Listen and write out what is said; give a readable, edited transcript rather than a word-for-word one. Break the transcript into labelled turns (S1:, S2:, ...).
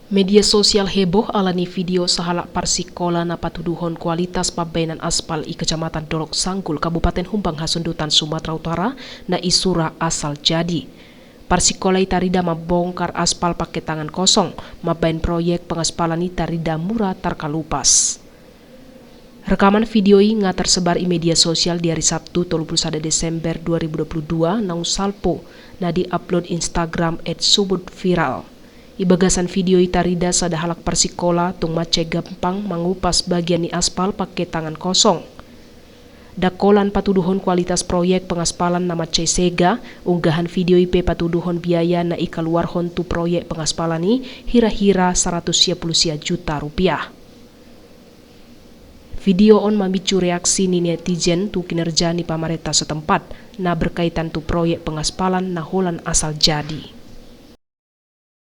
S1: Media sosial heboh alani video sahalak parsikola na patuduhon kualitas pabainan aspal i Kecamatan Dolok Sanggul, Kabupaten Humbang Hasundutan, Sumatera Utara na isura asal jadi. Parsikola itarida mabongkar aspal pakai tangan kosong, mabain proyek pengaspalan itarida murah tarkalupas. Rekaman video ini tersebar di media sosial di hari Sabtu 31 Desember 2022 naung salpo na di-upload Instagram @subud_viral. Ibagasan video itarida sada halak parsikola tung mace gampang mengupas bagian ni aspal pakai tangan kosong. Dakolan patuduhon kualitas proyek pengaspalan nama mace sega, unggahan video IP patuduhon biaya na ikaluar hontu proyek pengaspalan ni hira-hira 110 juta rupiah. Video on memicu reaksi ni netizen tu kinerja ni pamarentah setempat na berkaitan tu proyek pengaspalan na holan asal jadi.